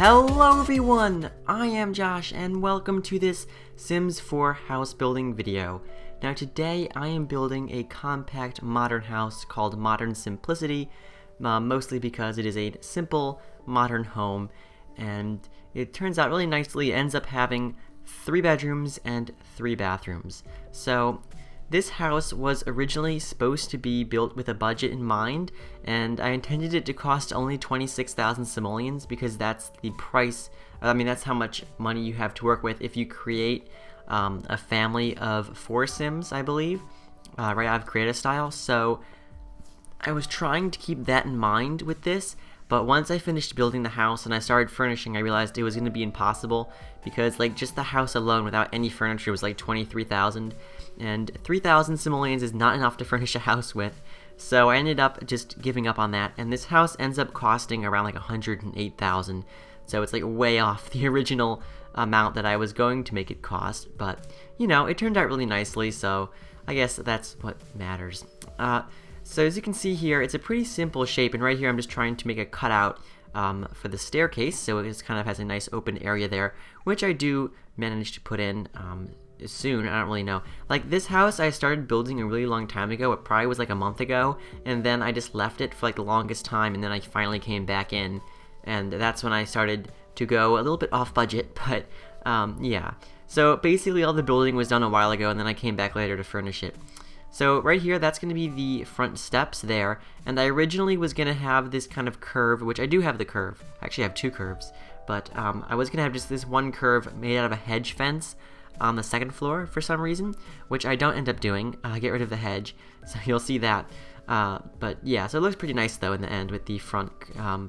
Hello everyone, I am Josh and welcome to this Sims 4 house building video. Now today I am building a compact modern house called Modern Simplicity, mostly because it is a simple modern home and it turns out really nicely. It ends up having 3 bedrooms and 3 bathrooms. So this house was originally supposed to be built with a budget in mind, and I intended it to cost only 26,000 simoleons because that's the price, that's how much money you have to work with if you create a family of 4 Sims, I believe, right out of Creative Style. So I was trying to keep that in mind with this, but once I finished building the house and I started furnishing, I realized it was going to be impossible because just the house alone without any furniture was like 23,000, and 3,000 simoleons is not enough to furnish a house with. So I ended up just giving up on that, and this house ends up costing around like 108,000. So it's like way off the original amount that I was going to make it cost, but it turned out really nicely, so I guess that's what matters. So as you can see here, it's a pretty simple shape, and right here I'm just trying to make a cutout for the staircase, so it just kind of has a nice open area there, which I do manage to put in soon. I don't really know. Like this house I started building a really long time ago. It probably was like a month ago, and then I just left it for like the longest time, and then I finally came back in, and that's when I started to go a little bit off budget, but yeah. So basically all the building was done a while ago, and then I came back later to furnish it. So right here, that's going to be the front steps there, and I originally was going to have this kind of curve, which I do have the curve. I actually have 2 curves, but I was going to have just this one curve made out of a hedge fence on the 2nd floor for some reason, which I don't end up doing. I get rid of the hedge, so you'll see that. But yeah, so it looks pretty nice though in the end with the front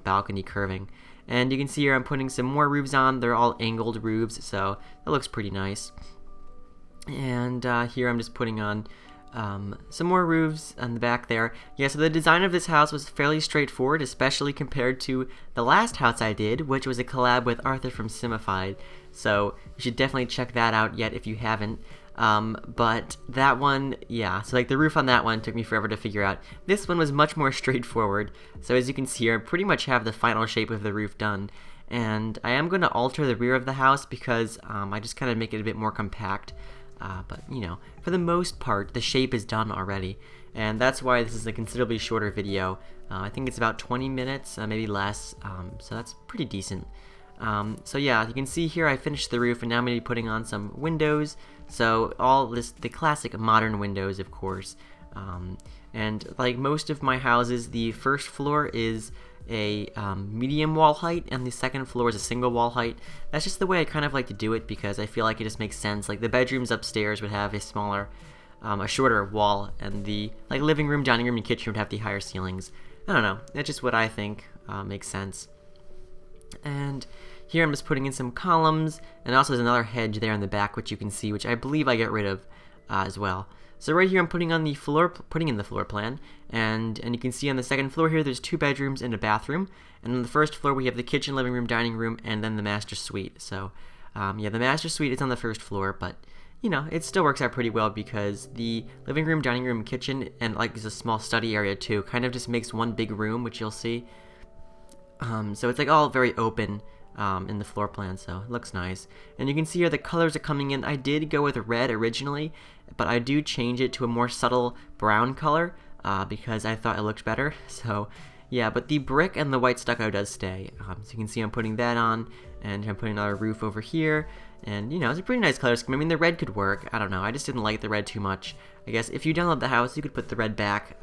balcony curving. And you can see here I'm putting some more roofs on. They're all angled roofs, so that looks pretty nice. And here I'm just putting on some more roofs on the back there. Yeah, so the design of this house was fairly straightforward, especially compared to the last house I did, which was a collab with Arthur from Simified. So you should definitely check that out yet if you haven't. But that one, yeah, so like the roof on that one took me forever to figure out. This one was much more straightforward. So as you can see here, I pretty much have the final shape of the roof done. And I am going to alter the rear of the house because I just kind of make it a bit more compact. But for the most part, the shape is done already, and that's why this is a considerably shorter video. I think it's about 20 minutes, maybe less, so that's pretty decent. So yeah, you can see here I finished the roof, and now I'm going to be putting on some windows. So the classic modern windows, of course. And like most of my houses, the first floor is a medium wall height, and the 2nd floor is a single wall height. That's just the way I kind of like to do it because I feel like it just makes sense. Like the bedrooms upstairs would have a shorter wall, and the living room, dining room, and kitchen would have the higher ceilings. I don't know, that's just what I think makes sense. And here I'm just putting in some columns, and also there's another hedge there in the back which you can see, which I believe I get rid of as well. So right here I'm putting in the floor plan, and you can see on the 2nd floor here there's 2 bedrooms and a bathroom, and on the 1st floor we have the kitchen, living room, dining room, and then the master suite. So yeah, the master suite is on the 1st floor, but it still works out pretty well because the living room, dining room, kitchen, and there's a small study area too, kind of just makes one big room, which you'll see. So it's all very open in the floor plan, so it looks nice. And you can see here the colors are coming in. I did go with red originally, but I do change it to a more subtle brown color because I thought it looked better. So yeah, but the brick and the white stucco does stay. So you can see I'm putting that on, and I'm putting another roof over here. And it's a pretty nice color scheme. I mean, the red could work. I don't know. I just didn't like the red too much. I guess if you download the house, you could put the red back.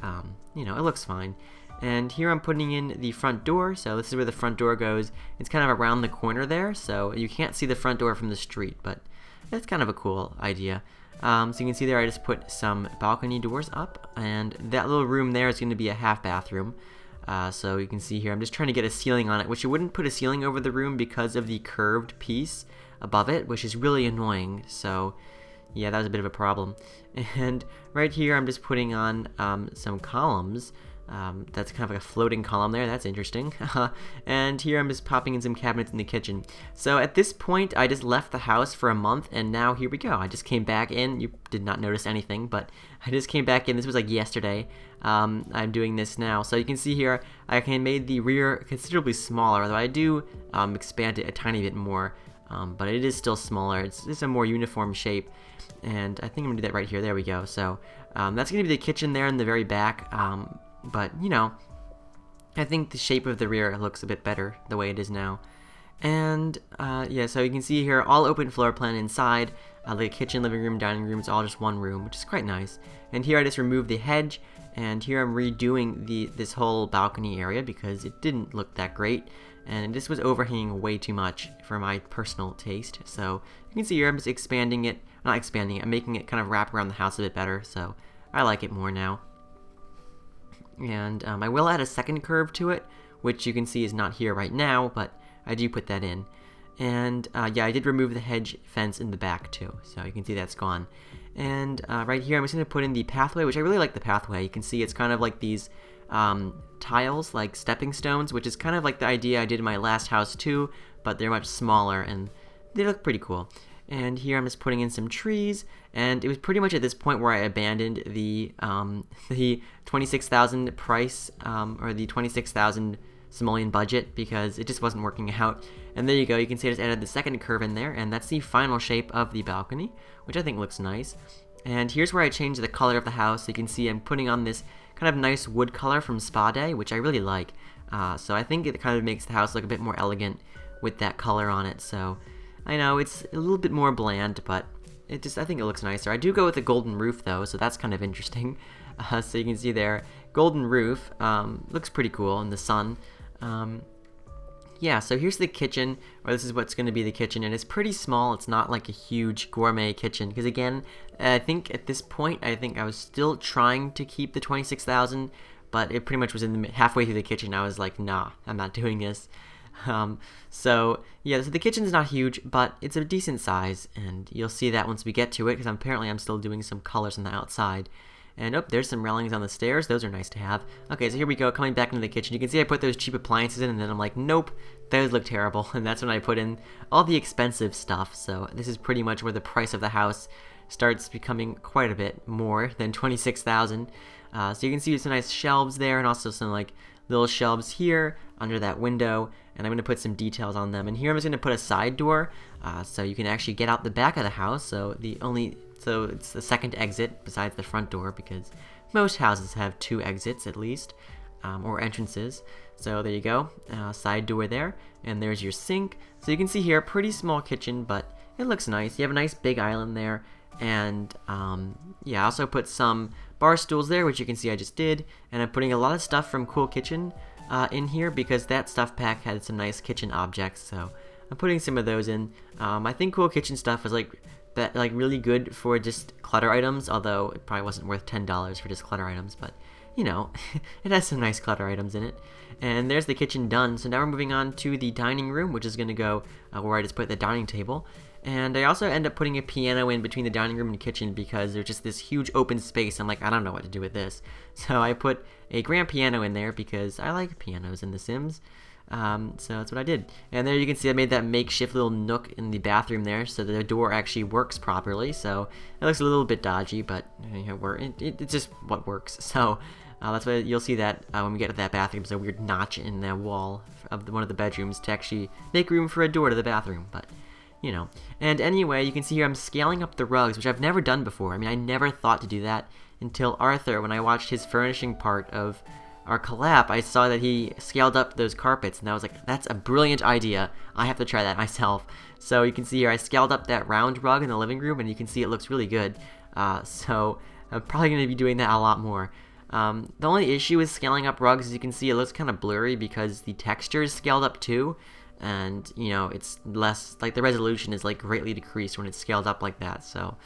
It looks fine. And here I'm putting in the front door, so this is where the front door goes. It's kind of around the corner there, so you can't see the front door from the street, but that's kind of a cool idea. So you can see there I just put some balcony doors up, and that little room there is going to be a half bathroom. So you can see here I'm just trying to get a ceiling on it, which you wouldn't put a ceiling over the room because of the curved piece above it, which is really annoying. So yeah, that was a bit of a problem. And right here I'm just putting on some columns. That's kind of like a floating column there. That's interesting. And here I'm just popping in some cabinets in the kitchen. So at this point, I just left the house for a month, and now here we go. I just came back in. You did not notice anything, but I just came back in. This was like yesterday. I'm doing this now. So you can see here, I made the rear considerably smaller, although I do expand it a tiny bit more. But it is still smaller. It's a more uniform shape. And I think I'm going to do that right here. There we go. So that's going to be the kitchen there in the very back. But, you know, I think the shape of the rear looks a bit better the way it is now. And, yeah, so you can see here, all open floor plan inside. The kitchen, living room, dining room, it's all just one room, which is quite nice. And here I just removed the hedge, and here I'm redoing this whole balcony area because it didn't look that great. And this was overhanging way too much for my personal taste. So you can see here I'm just expanding it, not expanding it, I'm making it kind of wrap around the house a bit better. So I like it more now. And I will add a second curve to it, which you can see is not here right now, but I do put that in. And yeah, I did remove the hedge fence in the back too, so you can see that's gone. And right here I'm just going to put in the pathway, which I really like the pathway. You can see it's kind of like these tiles, like stepping stones, which is kind of like the idea I did in my last house too, but they're much smaller and they look pretty cool. And here I'm just putting in some trees, and it was pretty much at this point where I abandoned the 26,000 price, or the 26,000 simoleon budget, because it just wasn't working out. And there you go, you can see I just added the second curve in there, and that's the final shape of the balcony, which I think looks nice. And here's where I changed the color of the house. So you can see I'm putting on this kind of nice wood color from Spa Day, which I really like. So I think it kind of makes the house look a bit more elegant with that color on it. So I know it's a little bit more bland, but I think it looks nicer. I do go with a golden roof though, so that's kind of interesting. So you can see there, golden roof, looks pretty cool in the sun. Yeah, so here's the kitchen, or this is what's going to be the kitchen, and it's pretty small. It's not like a huge gourmet kitchen, because again, I think at this point, I was still trying to keep the 26,000, but it pretty much was halfway through the kitchen. I was like, nah, I'm not doing this. So yeah, so the kitchen's not huge, but it's a decent size, and you'll see that once we get to it, because apparently I'm still doing some colors on the outside. And oh, there's some railings on the stairs. Those are nice to have. Okay, so here we go, coming back into the kitchen. You can see I put those cheap appliances in, and then I'm like, nope, those look terrible. And that's when I put in all the expensive stuff. So this is pretty much where the price of the house starts becoming quite a bit more than 26,000. So you can see some nice shelves there, and also some like little shelves here under that window, and I'm going to put some details on them. And here I'm just going to put a side door, so you can actually get out the back of the house. So it's the second exit besides the front door, because most houses have 2 exits at least, or entrances. So there you go, side door there, and there's your sink. So you can see here, pretty small kitchen, but it looks nice. You have a nice big island there, and yeah, I also put some bar stools there, which you can see I just did, and I'm putting a lot of stuff from Cool Kitchen in here, because that stuff pack had some nice kitchen objects, so I'm putting some of those in. I think Cool Kitchen stuff was like really good for just clutter items, although it probably wasn't worth $10 for just clutter items, but you know, it has some nice clutter items in it. And there's the kitchen done. So now we're moving on to the dining room, which is going to go where I just put the dining table. And I also end up putting a piano in between the dining room and kitchen, because there's just this huge open space. I'm like, I don't know what to do with this. So I put a grand piano in there because I like pianos in The Sims. So that's what I did. And there you can see I made that makeshift little nook in the bathroom there, so the door actually works properly. So it looks a little bit dodgy, but it's just what works. So that's why you'll see that when we get to that bathroom, there's a weird notch in the wall of one of the bedrooms to actually make room for a door to the bathroom. But you know. And anyway, you can see here I'm scaling up the rugs, which I've never done before. I mean, I never thought to do that until Arthur, when I watched his furnishing part of our collab, I saw that he scaled up those carpets, and I was like, that's a brilliant idea. I have to try that myself. So you can see here I scaled up that round rug in the living room, and you can see it looks really good. So I'm probably going to be doing that a lot more. The only issue with scaling up rugs is you can see it looks kind of blurry because the texture is scaled up too. And, you know, it's less, like, the resolution is, like, greatly decreased when it's scaled up like that. So,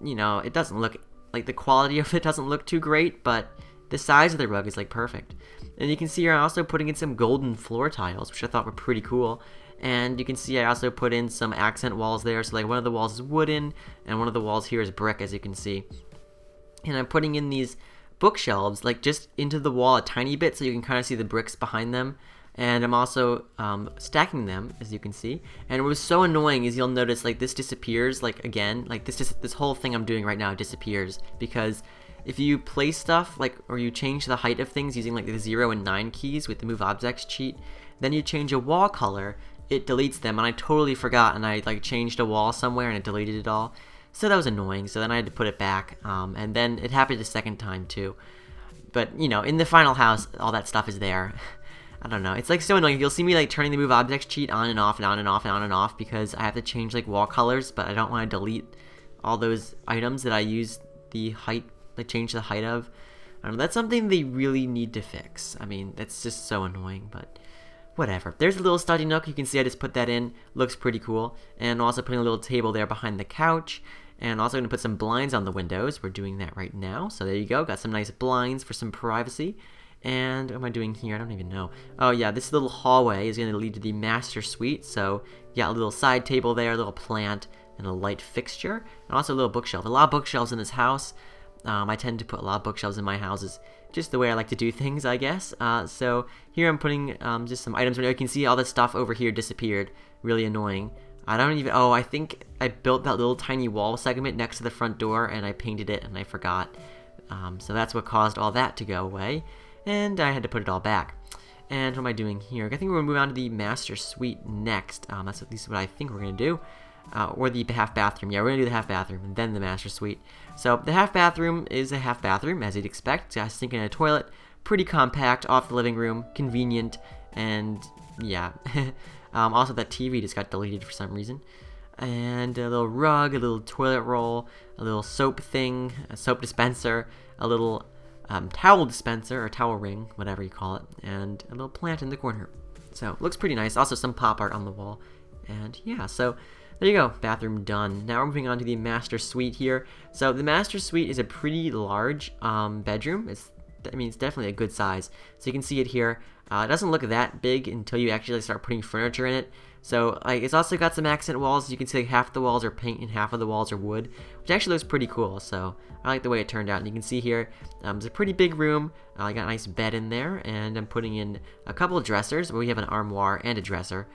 you know, it doesn't look, like, the quality of it doesn't look too great, but the size of the rug is, like, perfect. And you can see here I'm also putting in some golden floor tiles, which I thought were pretty cool. And you can see I also put in some accent walls there. So, like, one of the walls is wooden, and one of the walls here is brick, as you can see. And I'm putting in these bookshelves like just into the wall a tiny bit so you can kind of see the bricks behind them. And I'm also stacking them, as you can see. And what was so annoying is you'll notice like this disappears like again, like this whole thing I'm doing right now disappears because if you place stuff like or you change the height of things using like the 0 and 9 keys with the move objects cheat, then you change a wall color, it deletes them. And I totally forgot, and I like changed a wall somewhere and it deleted it all. So that was annoying. So then I had to put it back, and then it happened a second time too. But you know, in the final house, all that stuff is there. I don't know. It's like so annoying. You'll see me like turning the move objects cheat on and off and on and off and on and off because I have to change like wall colors, but I don't want to delete all those items that I use the height, like change the height of. I don't know. That's something they really need to fix. I mean, that's just so annoying, but whatever. There's a little study nook. You can see I just put that in. Looks pretty cool. And I'm also putting a little table there behind the couch. And also going to put some blinds on the windows. We're doing that right now. So there you go. Got some nice blinds for some privacy. And what am I doing here? I don't even know. Oh yeah, this little hallway is going to lead to the master suite. So yeah, a little side table there, a little plant, and a light fixture. And also a little bookshelf. A lot of bookshelves in this house. I tend to put a lot of bookshelves in my houses. Just the way I like to do things, I guess. So here I'm putting just some items. You can see all this stuff over here disappeared. Really annoying. I don't even... Oh, I think I built that little tiny wall segment next to the front door, and I painted it, and I forgot. So that's what caused all that to go away. And I had to put it all back. And what am I doing here? I think we're going to move on to the master suite next. That's at least what I think we're going to do. Or the half bathroom. Yeah, we're going to do the half bathroom and then the master suite. So the half bathroom is a half bathroom, as you'd expect. It's got a sink and a toilet. Pretty compact, off the living room, convenient, and yeah. Also, that TV just got deleted for some reason. And a little rug, a little toilet roll, a little soap thing, a soap dispenser, a little towel dispenser, or towel ring, whatever you call it, and a little plant in the corner. So, looks pretty nice. Also, some pop art on the wall. And yeah, so there you go, bathroom done. Now we're moving on to the master suite here. So the master suite is a pretty large bedroom. It's definitely a good size. So you can see it here. It doesn't look that big until you actually start putting furniture in it. So it's also got some accent walls. You can see half the walls are paint and half of the walls are wood, which actually looks pretty cool. So I like the way it turned out. And you can see here, it's a pretty big room. I got a nice bed in there, and I'm putting in a couple of dressers. We have an armoire and a dresser.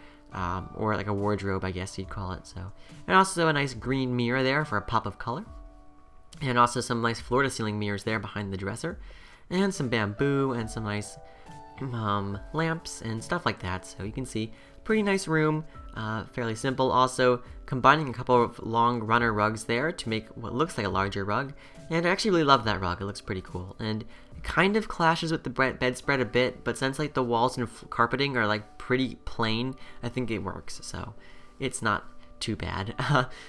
Or like a wardrobe, I guess you'd call it. So, and also a nice green mirror there for a pop of color, and also some nice floor-to-ceiling mirrors there behind the dresser, and some bamboo and some nice lamps and stuff like that. So you can see, pretty nice room, fairly simple. Also combining a couple of long runner rugs there to make what looks like a larger rug, and I actually really love that rug. It looks pretty cool, and it kind of clashes with the bedspread a bit, but since like the walls and carpeting are like pretty plain, I think it works, so it's not too bad.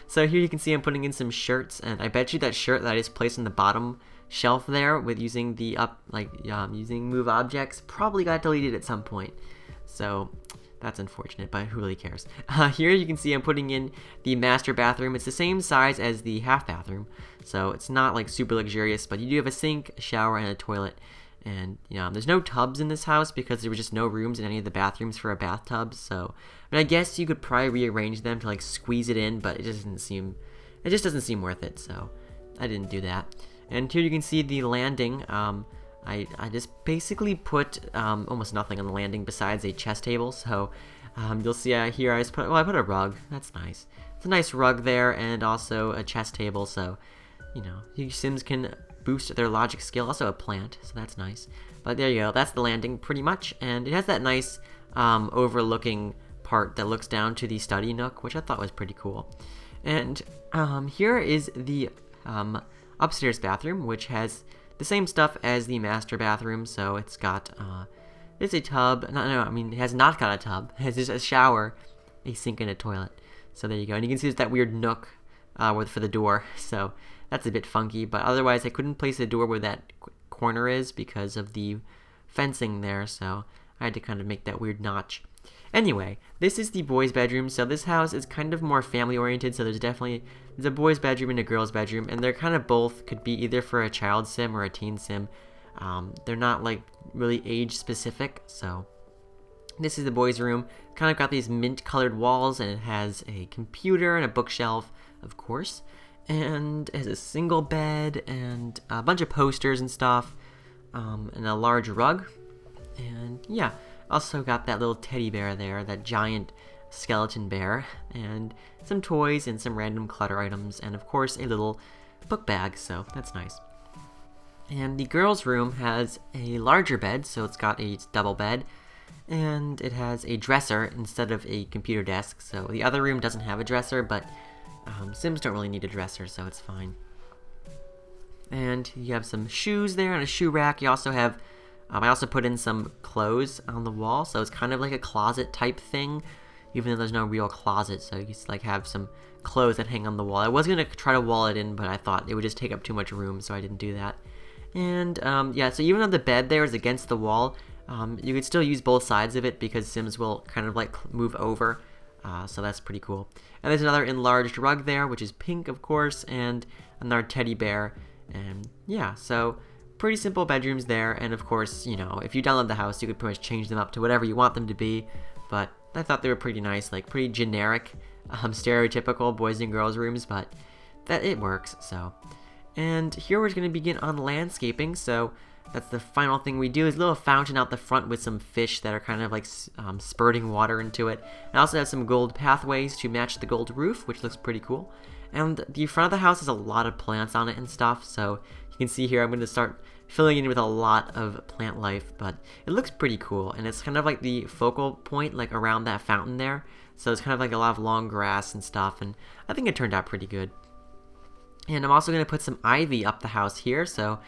So here you can see I'm putting in some shirts, and I bet you that shirt that I just placed in the bottom shelf there with using the using move objects probably got deleted at some point. So that's unfortunate, but who really cares? Here you can see I'm putting in the master bathroom. It's the same size as the half bathroom, so it's not like super luxurious, but you do have a sink, a shower, and a toilet. And there's no tubs in this house because there were just no rooms in any of the bathrooms for a bathtub. So, I guess you could probably rearrange them to like squeeze it in, but it just doesn't seem worth it. So, I didn't do that. And here you can see the landing. I just basically put almost nothing on the landing besides a chess table. So, you'll see here I put a rug. That's nice. It's a nice rug there, and also a chess table. So, you Sims can boost their logic skill. Also a plant, so that's nice. But there you go, that's the landing pretty much, and it has that nice overlooking part that looks down to the study nook, which I thought was pretty cool. And here is the upstairs bathroom, which has the same stuff as the master bathroom. So it's got it's a tub. It has not got a tub. It has just a shower, a sink, and a toilet. So there you go, and you can see there's that weird nook for the door. So that's a bit funky, but otherwise I couldn't place the door where that corner is because of the fencing there, so I had to kind of make that weird notch. Anyway, this is the boys' bedroom. So this house is kind of more family-oriented, so there's a boys' bedroom and a girls' bedroom, and they're kind of both could be either for a child sim or a teen sim. They're not like really age-specific, so this is the boys' room. Kind of got these mint-colored walls, and it has a computer and a bookshelf, of course. And it has a single bed and a bunch of posters and stuff. and a large rug. And yeah, also got that little teddy bear there, that giant skeleton bear, and some toys and some random clutter items, and of course a little book bag, so that's nice. And the girls' room has a larger bed, so it's got a double bed, and it has a dresser instead of a computer desk. So the other room doesn't have a dresser, but Sims don't really need a dresser, so it's fine. And you have some shoes there and a shoe rack. You also have, I also put in some clothes on the wall, so it's kind of like a closet type thing, even though there's no real closet, so you just like have some clothes that hang on the wall. I was gonna try to wall it in, but I thought it would just take up too much room, so I didn't do that. And yeah, so even though the bed there is against the wall, you could still use both sides of it because Sims will kind of like move over, so that's pretty cool. And there's another enlarged rug there, which is pink, of course, and another teddy bear. And yeah, so pretty simple bedrooms there. And of course, you know, if you download the house, you could pretty much change them up to whatever you want them to be. But I thought they were pretty nice, like pretty generic, stereotypical boys and girls rooms, but that it works. So, and here we're going to begin on landscaping. So that's the final thing we do, is a little fountain out the front with some fish that are kind of like spurting water into it. And also have some gold pathways to match the gold roof, which looks pretty cool. And the front of the house has a lot of plants on it and stuff, so you can see here I'm going to start filling in with a lot of plant life, but it looks pretty cool, and it's kind of like the focal point, like around that fountain there, so it's kind of like a lot of long grass and stuff, and I think it turned out pretty good. And I'm also going to put some ivy up the house here, so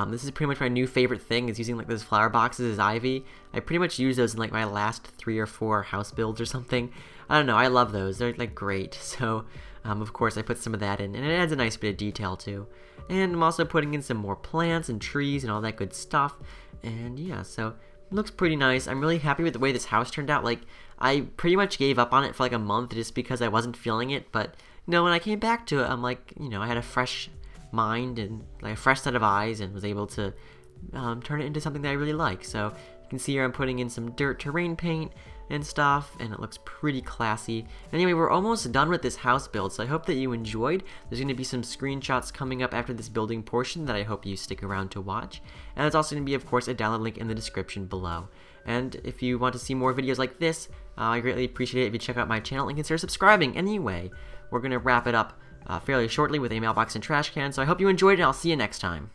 this is pretty much my new favorite thing, is using like those flower boxes as ivy. I pretty much use those in like my last 3 or 4 house builds or something. I don't know, I love those, they're like great, so of course I put some of that in, and it adds a nice bit of detail too. And I'm also putting in some more plants and trees and all that good stuff, and yeah, so it looks pretty nice. I'm really happy with the way this house turned out. Like, I pretty much gave up on it for like a month just because I wasn't feeling it, but you know, when I came back to it, I'm like, you know, I had a fresh mind and like a fresh set of eyes and was able to turn it into something that I really like. So you can see here I'm putting in some dirt terrain paint and stuff, and it looks pretty classy. Anyway, we're almost done with this house build, so I hope that you enjoyed. There's going to be some screenshots coming up after this building portion that I hope you stick around to watch. And there's also going to be, of course, a download link in the description below. And if you want to see more videos like this, I greatly appreciate it if you check out my channel and consider subscribing. Anyway, we're going to wrap it up fairly shortly with a mailbox and trash can, so I hope you enjoyed it, and I'll see you next time.